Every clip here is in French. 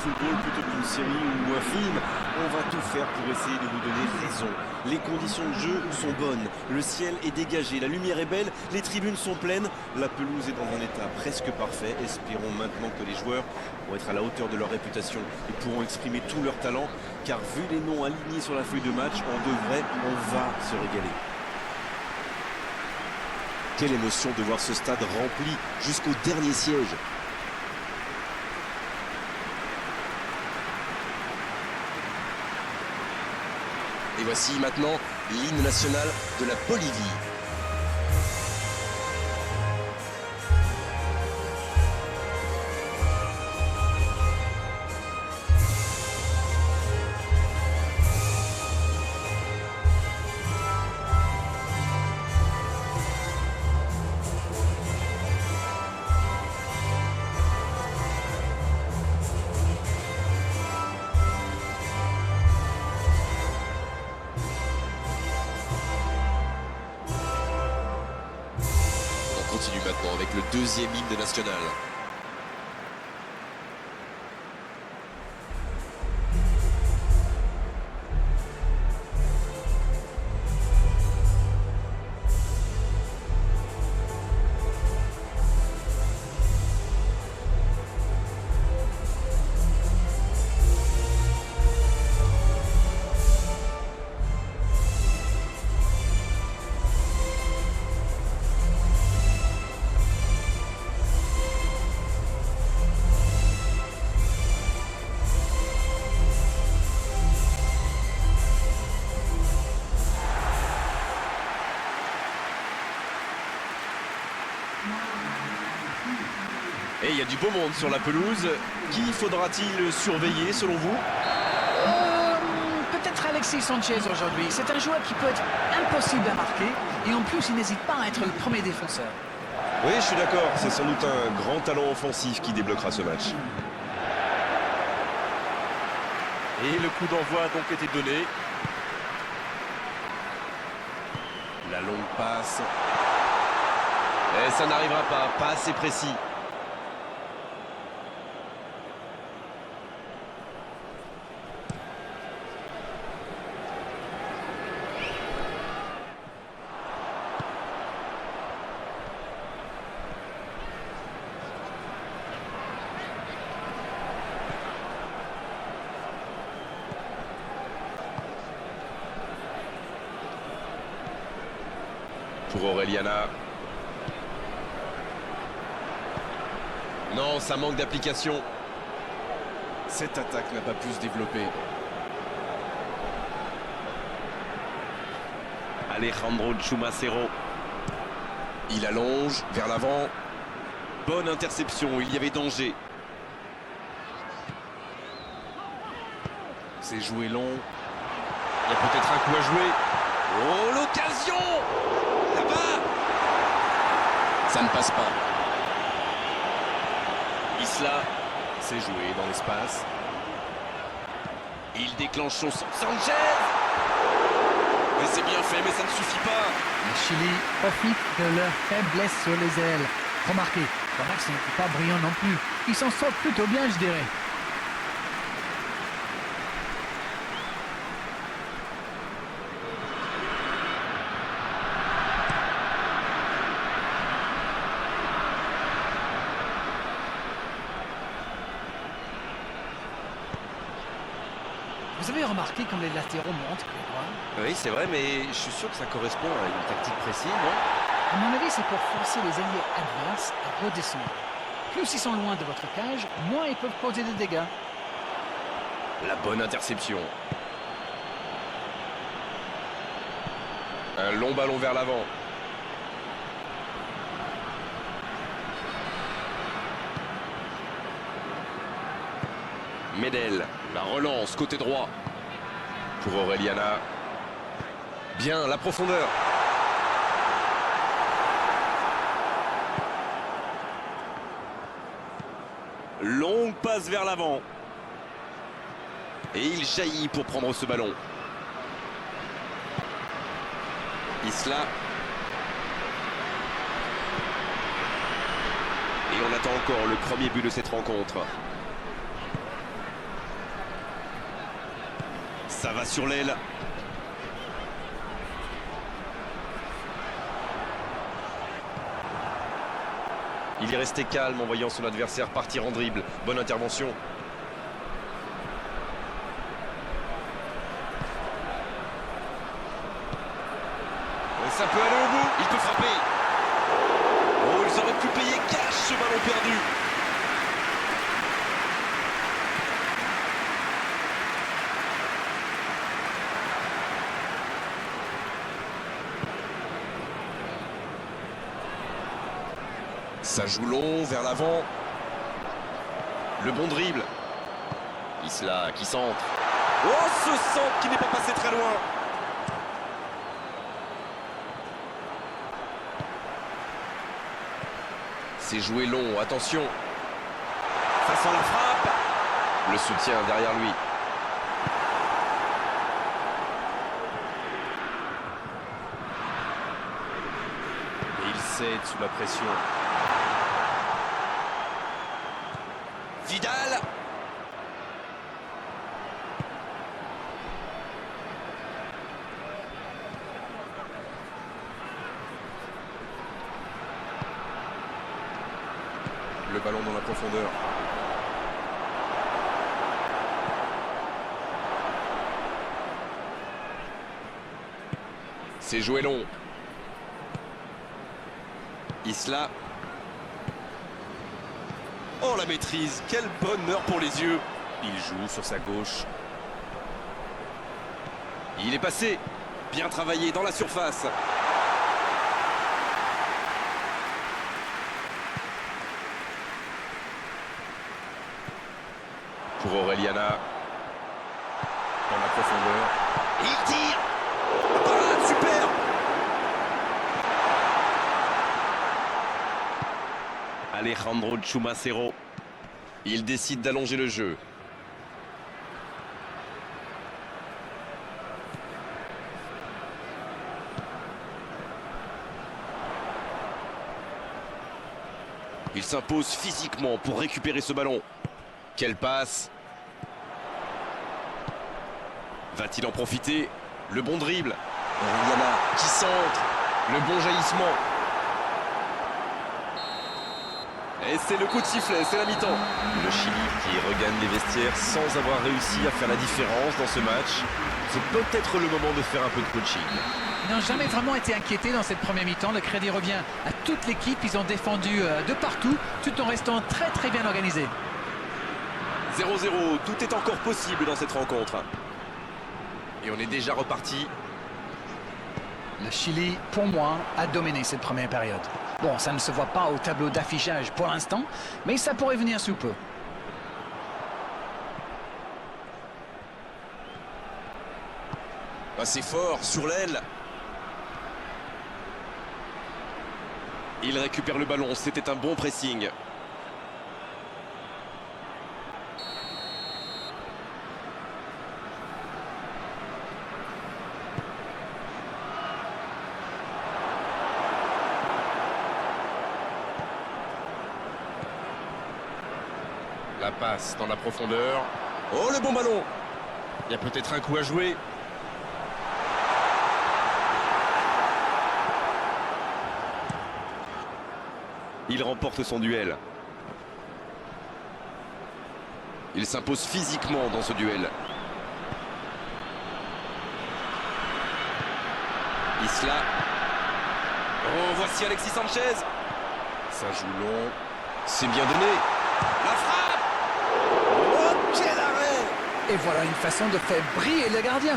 football plutôt qu'une série ou un film. On va tout faire pour essayer de vous donner raison. Les conditions de jeu sont bonnes, le ciel est dégagé, la lumière est belle, les tribunes sont pleines, la pelouse est dans un état presque parfait. Espérons maintenant que les joueurs vont être à la hauteur de leur réputation et pourront exprimer tout leur talent, car vu les noms alignés sur la feuille de match, on va se régaler. Quelle émotion de voir ce stade rempli jusqu'au dernier siège. Et voici maintenant l'hymne national de la Bolivie. On continue maintenant avec le deuxième hymne national. Et il y a du beau monde sur la pelouse. Qui faudra-t-il surveiller selon vous? Peut-être Alexis Sanchez aujourd'hui. C'est un joueur qui peut être impossible à marquer. Et en plus, il n'hésite pas à être le premier défenseur. Oui, je suis d'accord. C'est sans doute un grand talent offensif qui débloquera ce match. Et le coup d'envoi a donc été donné. La longue passe. Et ça n'arrivera pas assez précis. Pour Aureliana. Non, ça manque d'application. Cette attaque n'a pas pu se développer. Alejandro Chumacero. Il allonge vers l'avant. Bonne interception, il y avait danger. C'est joué long. Il y a peut-être un coup à jouer. Oh, l'occasion! Là-bas! Ça ne passe pas. Isla, c'est joué dans l'espace. Il déclenche son Sanchez! Mais c'est bien fait, mais ça ne suffit pas. Le Chili profite de leur faiblesse sur les ailes. Remarquez, le match n'était pas brillant non plus. Ils s'en sortent plutôt bien, je dirais. Vous avez remarqué comme les latéraux montent, Grégoire? Oui, c'est vrai, mais je suis sûr que ça correspond à une tactique précise, non? À mon avis, c'est pour forcer les alliés adverses à redescendre. Plus ils sont loin de votre cage, moins ils peuvent causer de dégâts. La bonne interception. Un long ballon vers l'avant. Medel, la relance côté droit. Pour Aureliana. Bien, la profondeur. Longue passe vers l'avant. Et il jaillit pour prendre ce ballon. Isla. Et on attend encore le premier but de cette rencontre. Ça va sur l'aile. Il est resté calme en voyant son adversaire partir en dribble. Bonne intervention. Et ça peut aller au bout. Il peut frapper. Oh, ils auraient pu payer cash ce ballon perdu. Ça joue long vers l'avant. Le bon dribble. Isla qui centre. Oh, ce centre qui n'est pas passé très loin. C'est joué long, attention. Ça sent la frappe. Le soutien derrière lui. Et il cède sous la pression. Vidal. Le ballon dans la profondeur. C'est joué long. Isla. Oh, la maîtrise, quel bonheur pour les yeux. Il joue sur sa gauche. Il est passé. Bien travaillé dans la surface. Pour Aureliana. Dans la profondeur. Il tire. La parade, super. Alejandro Chumacero. Il décide d'allonger le jeu. Il s'impose physiquement pour récupérer ce ballon. Quelle passe! Va-t-il en profiter? Le bon dribble. Aureliana qui centre. Le bon jaillissement. Et c'est le coup de sifflet, c'est la mi-temps. Le Chili qui regagne les vestiaires sans avoir réussi à faire la différence dans ce match. C'est peut-être le moment de faire un peu de coaching. Ils n'ont jamais vraiment été inquiétés dans cette première mi-temps. Le crédit revient à toute l'équipe. Ils ont défendu de partout, tout en restant très très bien organisés. 0-0, tout est encore possible dans cette rencontre. Et on est déjà reparti. Le Chili, pour moi, a dominé cette première période. Bon, ça ne se voit pas au tableau d'affichage pour l'instant, mais ça pourrait venir sous peu. Assez fort, sur l'aile. Il récupère le ballon, c'était un bon pressing. La passe dans la profondeur. Oh, le bon ballon. Il y a peut-être un coup à jouer. Il remporte son duel. Il s'impose physiquement dans ce duel. Isla. Oh, voici Alexis Sanchez. Ça joue long. C'est bien donné. La frappe. Oh, quel arrêt. Et voilà une façon de faire briller le gardien.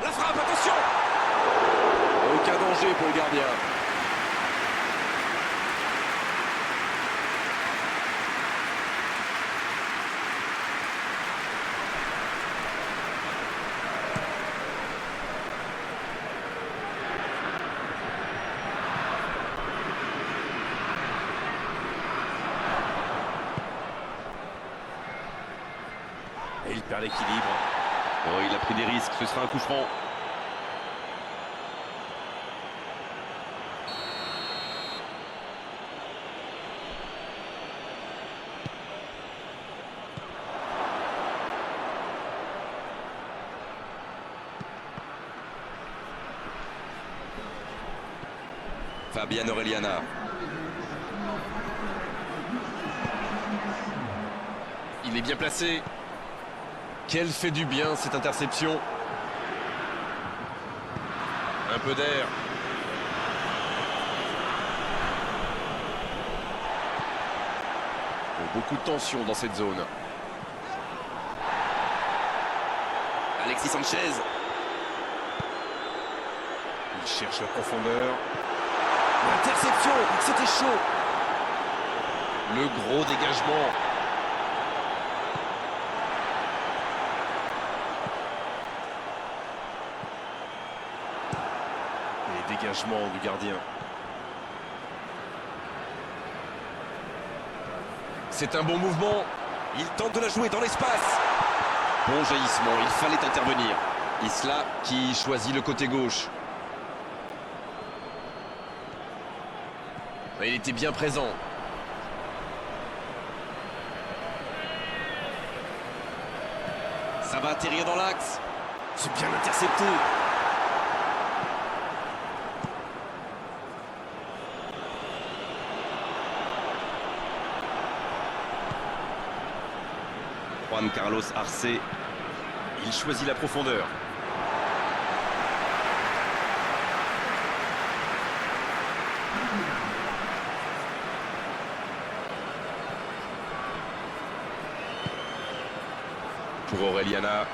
La frappe, attention. Aucun danger pour le gardien. Et il perd l'équilibre. Oh, il a pris des risques, ce sera un coup franc. Fabian Orellana. Il est bien placé. Quelle fait du bien cette interception. Un peu d'air. Beaucoup de tension dans cette zone. Alexis Sanchez. Il cherche la profondeur. L'interception, c'était chaud. Le gros dégagement. Et dégagement du gardien. C'est un bon mouvement. Il tente de la jouer dans l'espace. Bon jaillissement, il fallait intervenir. Isla qui choisit le côté gauche. Il était bien présent. Ça va atterrir dans l'axe. C'est bien intercepté. Juan Carlos Arce. Il choisit la profondeur. Pour Orellana,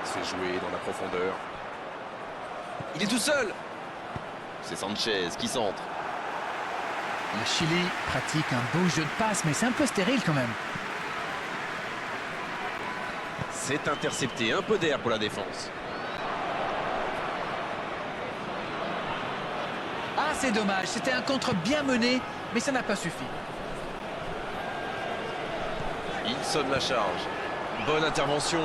c'est joué dans la profondeur. Il est tout seul. C'est Sanchez qui centre. Le Chili pratique un beau jeu de passe, mais c'est un peu stérile quand même. C'est intercepté, un peu d'air pour la défense. Ah, c'est dommage, c'était un contre bien mené, mais ça n'a pas suffi. Il sonne la charge. Bonne intervention.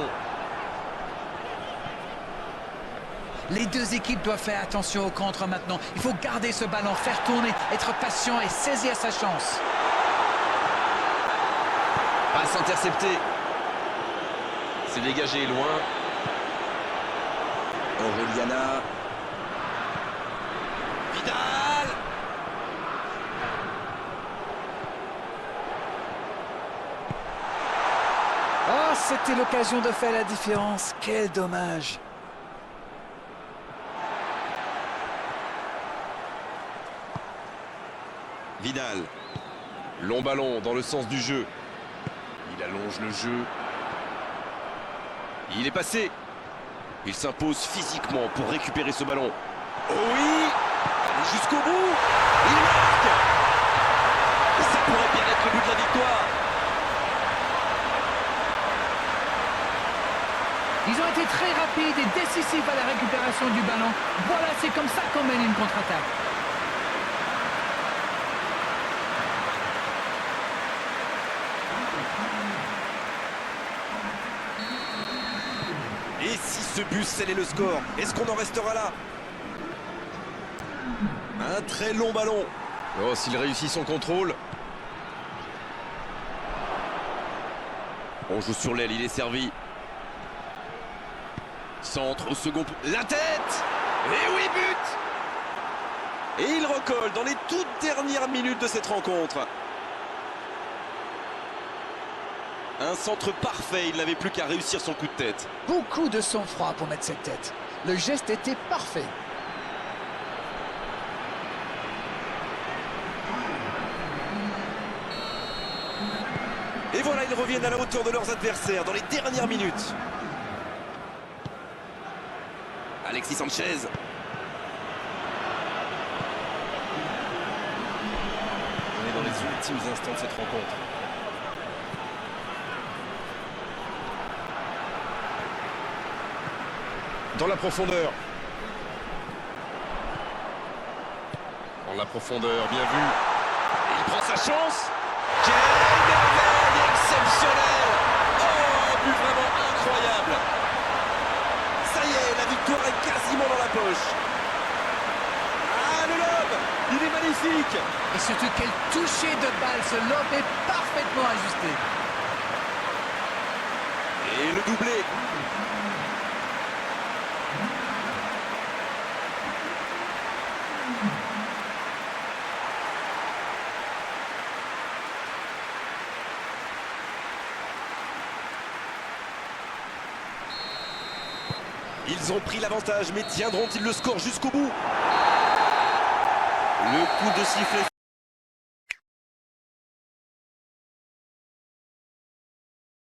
Les deux équipes doivent faire attention au contre maintenant. Il faut garder ce ballon, faire tourner, être patient et saisir sa chance. Passe interceptée. C'est dégagé loin. Orellana. Vidal. Oh, c'était l'occasion de faire la différence. Quel dommage. Vidal. Long ballon dans le sens du jeu. Il allonge le jeu. Il est passé. Il s'impose physiquement pour récupérer ce ballon. Oh oui. Allez jusqu'au bout. Il marque. Et ça pourrait bien être le but de la victoire. Ils ont été très rapides et décisifs à la récupération du ballon. Voilà, c'est comme ça qu'on mène une contre-attaque. Et si ce but scellait le score, est-ce qu'on en restera là? Un très long ballon. Oh, s'il réussit son contrôle. On joue sur l'aile, il est servi. Centre au second. La tête. Et oui, but. Et il recolle dans les toutes dernières minutes de cette rencontre. Un centre parfait, il n'avait plus qu'à réussir son coup de tête. Beaucoup de sang-froid pour mettre cette tête. Le geste était parfait. Et voilà, ils reviennent à la hauteur de leurs adversaires dans les dernières minutes. Alexis Sanchez. On est dans les ultimes instants de cette rencontre. Dans la profondeur. Dans la profondeur, bien vu. Et il prend sa chance. Quelle merveille exceptionnelle. Oh, but vraiment incroyable. magnifique. Et surtout quel toucher de balle, ce lob est parfaitement ajusté. Et le doublé. Ils ont pris l'avantage, mais tiendront-ils le score jusqu'au bout? Le coup de sifflet